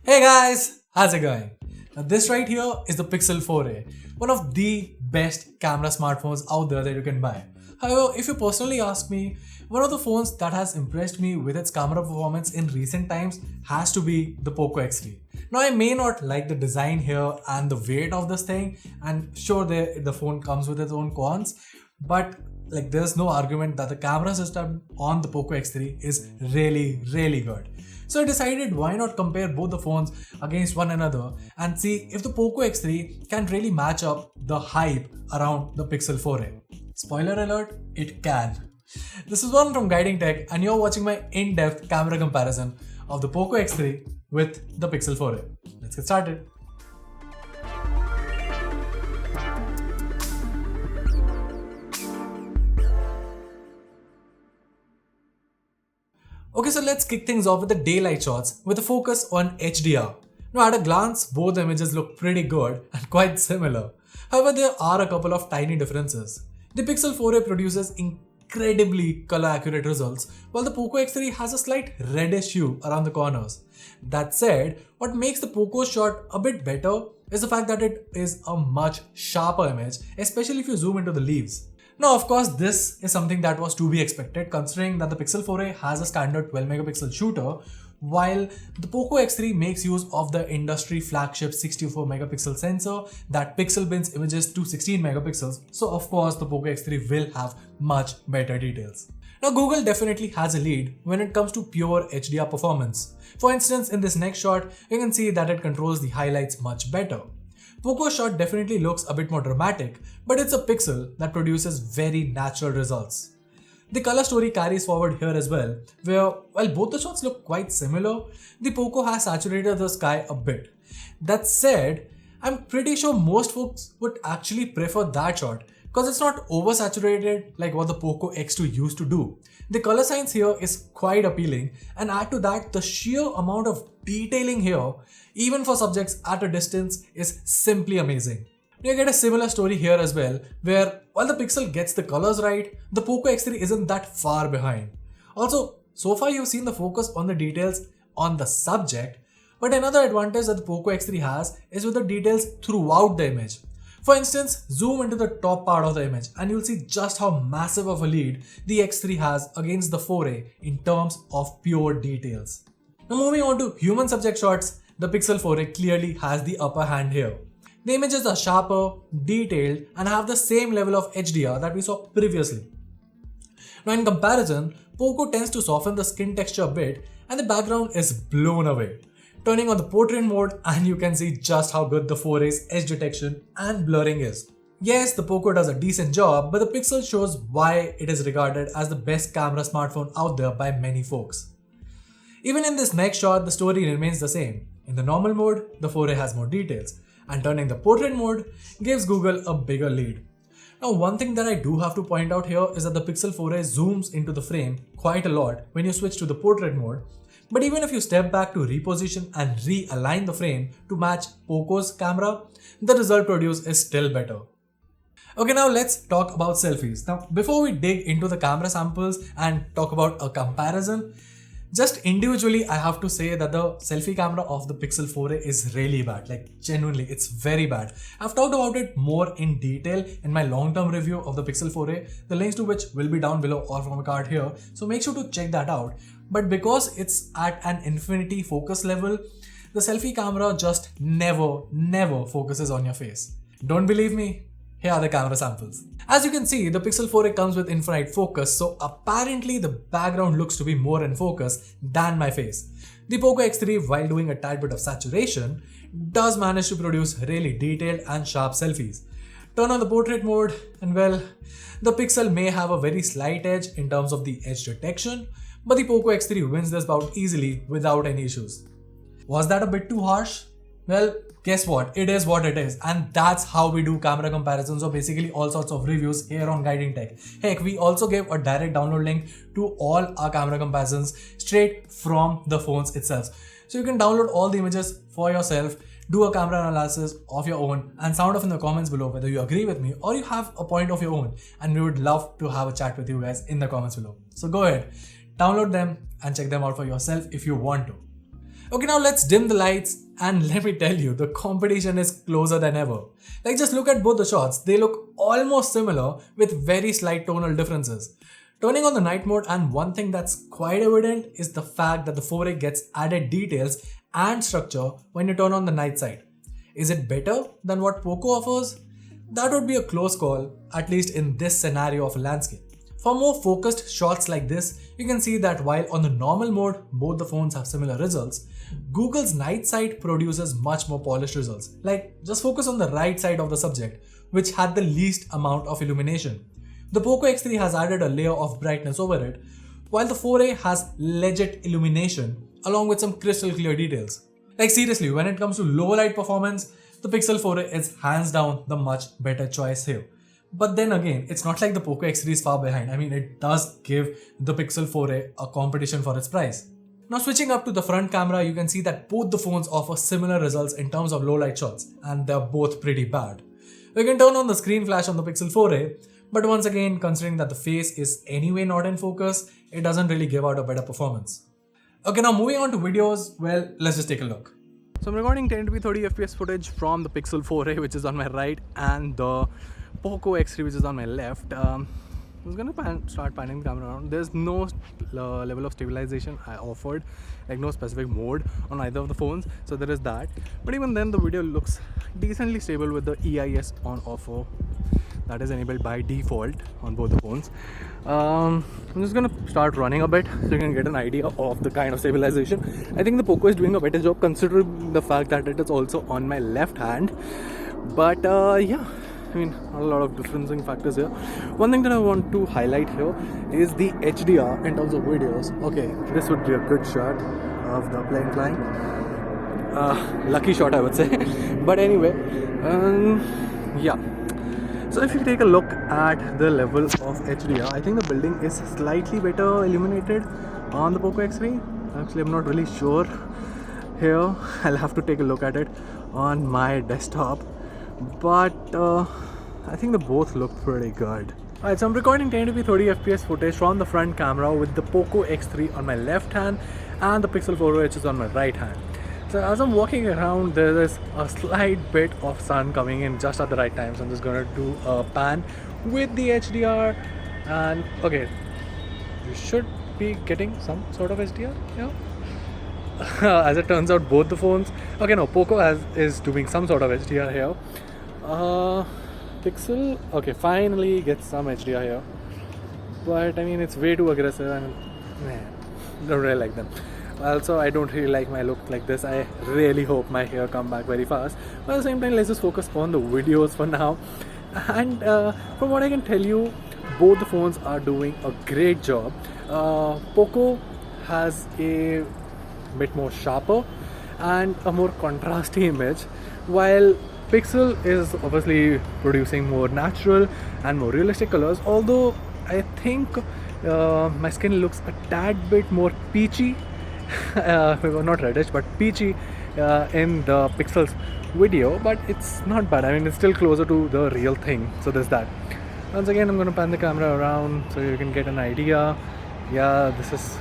Hey guys, how's it going? Now this right here is the Pixel 4a, one of the best camera smartphones out there that you can buy. However, if you personally ask me, one of the phones that has impressed me with its camera performance in recent times has to be the Poco X3. Now I may not like the design here and the weight of this thing, and sure the phone comes with its own cons, but there's no argument that the camera system on the Poco X3 is really good. So I decided why not compare both the phones against one another and see if the Poco X3 can really match up the hype around the Pixel 4a. Spoiler alert, it can. This is one from Guiding Tech and you're watching my in-depth camera comparison of the Poco X3 with the Pixel 4a. Let's get started. Okay, so let's kick things off with the daylight shots with a focus on HDR. Now, at a glance, both images look pretty good and quite similar. However, there are a couple of tiny differences. The Pixel 4a produces incredibly color accurate results, while the Poco X3 has a slight reddish hue around the corners. That said, what makes the Poco shot a bit better is the fact that it is a much sharper image, especially if you zoom into the leaves. Now, of course, this is something that was to be expected considering that the Pixel 4a has a standard 12 megapixel shooter, while the Poco X3 makes use of the industry flagship 64 megapixel sensor that pixel bins images to 16 megapixels. So, of course, the Poco X3 will have much better details. Now, Google definitely has a lead when it comes to pure HDR performance. For instance, in this next shot, you can see that it controls the highlights much better. Poco's shot definitely looks a bit more dramatic, but it's a Pixel that produces very natural results. The color story carries forward here as well, where while both the shots look quite similar, the Poco has saturated the sky a bit. That said, I'm pretty sure most folks would actually prefer that shot because it's not oversaturated like what the Poco X2 used to do. The color science here is quite appealing, and add to that the sheer amount of detailing here, even for subjects at a distance, is simply amazing. You get a similar story here as well, where while the Pixel gets the colors right, the Poco X3 isn't that far behind. Also, so far you've seen the focus on the details on the subject, but another advantage that the Poco X3 has is with the details throughout the image. For instance, zoom into the top part of the image and you'll see just how massive of a lead the X3 has against the 4a in terms of pure details. Now moving on to human subject shots, the Pixel 4a clearly has the upper hand here. The images are sharper, detailed and have the same level of HDR that we saw previously. Now in comparison, Poco tends to soften the skin texture a bit and the background is blown away. Turning on the portrait mode and you can see just how good the 4a's edge detection and blurring is. Yes, the Poco does a decent job, but the Pixel shows why it is regarded as the best camera smartphone out there by many folks. Even in this next shot, the story remains the same. In the normal mode, the 4a has more details, and turning the portrait mode gives Google a bigger lead. Now, one thing that I do have to point out here is that the Pixel 4a zooms into the frame quite a lot when you switch to the portrait mode. But even if you step back to reposition and realign the frame to match Poco's camera, the result produced is still better. Okay, now let's talk about selfies. Now, before we dig into the camera samples and talk about a comparison, just individually, I have to say that the selfie camera of the Pixel 4a is really bad. Genuinely, it's very bad. I've talked about it more in detail in my long-term review of the Pixel 4a, the links to which will be down below or from a card here. So make sure to check that out. But because it's at an infinity focus level, the selfie camera just never focuses on your face. Don't believe me? Here are the camera samples. As you can see, the Pixel 4a comes with infinite focus, so apparently the background looks to be more in focus than my face. The Poco X3, while doing a tad bit of saturation, does manage to produce really detailed and sharp selfies. Turn on the portrait mode and well, the Pixel may have a very slight edge in terms of the edge detection, but the Poco X3 wins this bout easily without any issues. Was that a bit too harsh? Well, guess what? It is what it is, and that's how we do camera comparisons or basically all sorts of reviews here on Guiding Tech. Heck, we also gave a direct download link to all our camera comparisons straight from the phones itself. So you can download all the images for yourself, do a camera analysis of your own and sound off in the comments below whether you agree with me or you have a point of your own, and we would love to have a chat with you guys in the comments below. So go ahead, download them and check them out for yourself if you want to. Okay, now let's dim the lights and let me tell you, the competition is closer than ever. Like just look at both the shots, they look almost similar with very slight tonal differences. Turning on the night mode, and one thing that's quite evident is the fact that the 4A gets added details and structure when you turn on the night side. Is it better than what Poco offers? That would be a close call, at least in this scenario of a landscape. For more focused shots like this, you can see that while on the normal mode, both the phones have similar results, Google's night sight produces much more polished results. Like, just focus on the right side of the subject, which had the least amount of illumination. The Poco X3 has added a layer of brightness over it, while the 4A has legit illumination along with some crystal clear details. Like seriously, when it comes to low light performance, the Pixel 4a is hands down the much better choice here. But then again, it's not like the Poco X3 is far behind. I mean, it does give the Pixel 4a a competition for its price. Now switching up to the front camera, you can see that both the phones offer similar results in terms of low light shots, and they're both pretty bad. You can turn on the screen flash on the Pixel 4a, but once again, considering that the face is anyway not in focus, it doesn't really give out a better performance. Okay, now moving on to videos, well, let's just take a look. So I'm recording 1080p 30fps footage from the Pixel 4a, which is on my right, and the Poco X3, which is on my left. I'm just gonna start panning the camera around. There's no level of stabilization I offered, like no specific mode on either of the phones, so there is that. But even then, the video looks decently stable with the EIS on offer that is enabled by default on both the phones. I'm just gonna start running a bit so you can get an idea of the kind of stabilization. I think the Poco is doing a better job considering the fact that it is also on my left hand. But yeah, I mean, a lot of differencing factors here. One thing that I want to highlight here is the HDR in terms of videos. Okay, this would be a good shot of the plane flying. Lucky shot, I would say. But anyway, yeah. So if you take a look at the level of HDR, I think the building is slightly better illuminated on the Poco X3. Actually, I'm not really sure here. I'll have to take a look at it on my desktop. But I think they both look pretty good. Alright, so I'm recording 1080p 30fps footage from the front camera with the Poco X3 on my left hand and the Pixel 4a, which is on my right hand. So as I'm walking around, there is a slight bit of sun coming in just at the right time. So I'm just gonna do a pan with the HDR, and okay, you should be getting some sort of HDR, yeah. As it turns out, both the phones. Okay, no, Poco is doing some sort of HDR here. Pixel, okay, finally gets some HDR here, but I mean it's way too aggressive and don't really like them. Also, I don't really like my look like this. I really hope my hair come back very fast. But at the same time, let's just focus on the videos for now. And from what I can tell you, both the phones are doing a great job. Poco has a bit more sharper and a more contrasty image, while Pixel is obviously producing more natural and more realistic colors. Although I think my skin looks a tad bit more peachy. Not reddish but peachy in the Pixel's video, but it's not bad. I mean, it's still closer to the real thing, so there's that. Once again, I'm going to pan the camera around so you can get an idea. Yeah, this is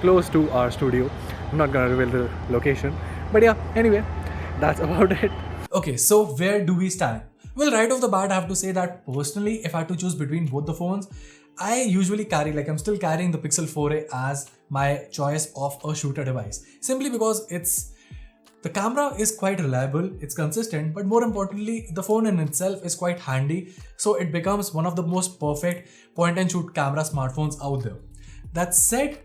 close to our studio. I'm not going to reveal the location, but yeah, anyway, that's about it. Okay, so where do we stand? Well, right off the bat, I have to say that personally, if I had to choose between both the phones, I usually carry, like I'm still carrying the Pixel 4a as my choice of a shooter device. Simply because the camera is quite reliable, it's consistent, but more importantly, the phone in itself is quite handy. So it becomes one of the most perfect point and shoot camera smartphones out there. That said,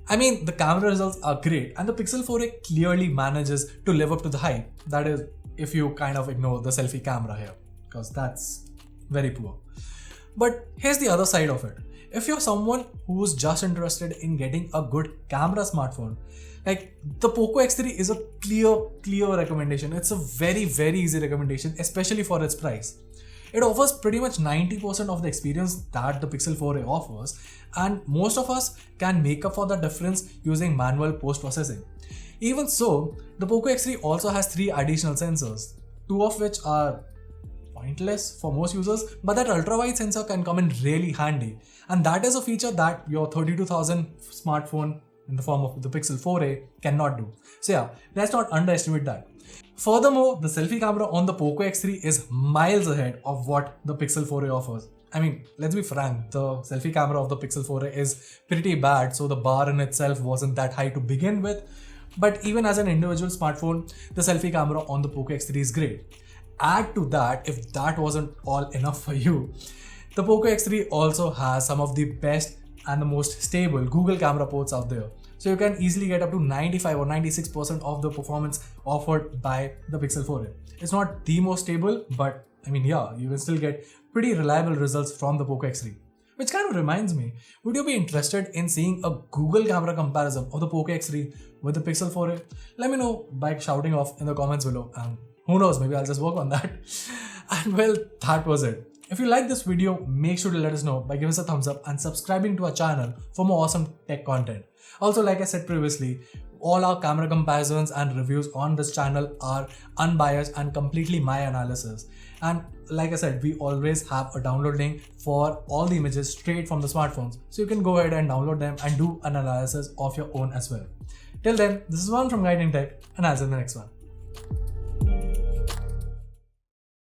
I mean, the camera results are great and the Pixel 4a clearly manages to live up to the hype. That is, if you kind of ignore the selfie camera here, because that's very poor. But here's the other side of it. If you're someone who's just interested in getting a good camera smartphone, like the Poco X3 is a clear recommendation. It's a very easy recommendation, especially for its price. It offers pretty much 90% of the experience that the Pixel 4a offers, and most of us can make up for the difference using manual post-processing. Even so, the Poco X3 also has 3 additional sensors, 2 of which are pointless for most users, but that ultra-wide sensor can come in really handy, and that is a feature that your 32,000 smartphone in the form of the Pixel 4a cannot do. So yeah, let's not underestimate that. Furthermore, the selfie camera on the Poco X3 is miles ahead of what the Pixel 4a offers. I mean, let's be frank, the selfie camera of the Pixel 4a is pretty bad, so the bar in itself wasn't that high to begin with. But even as an individual smartphone, the selfie camera on the Poco X3 is great. Add to that, if that wasn't all enough for you, the Poco X3 also has some of the best and the most stable Google camera ports out there. So you can easily get up to 95 or 96% of the performance offered by the Pixel 4a. It's not the most stable, but I mean, yeah, you can still get pretty reliable results from the Poco X3. Which kind of reminds me, would you be interested in seeing a Google camera comparison of the Poco X3 with the Pixel 4a? Let me know by shouting off in the comments below, and who knows, maybe I'll just work on that. And well, that was it. If you like this video, make sure to let us know by giving us a thumbs up and subscribing to our channel for more awesome tech content. Also, like I said previously, all our camera comparisons and reviews on this channel are unbiased and completely my analysis. And like I said, we always have a download link for all the images straight from the smartphones. So you can go ahead and download them and do an analysis of your own as well. Till then, this is Varun from Guiding Tech, and I'll see you in the next one.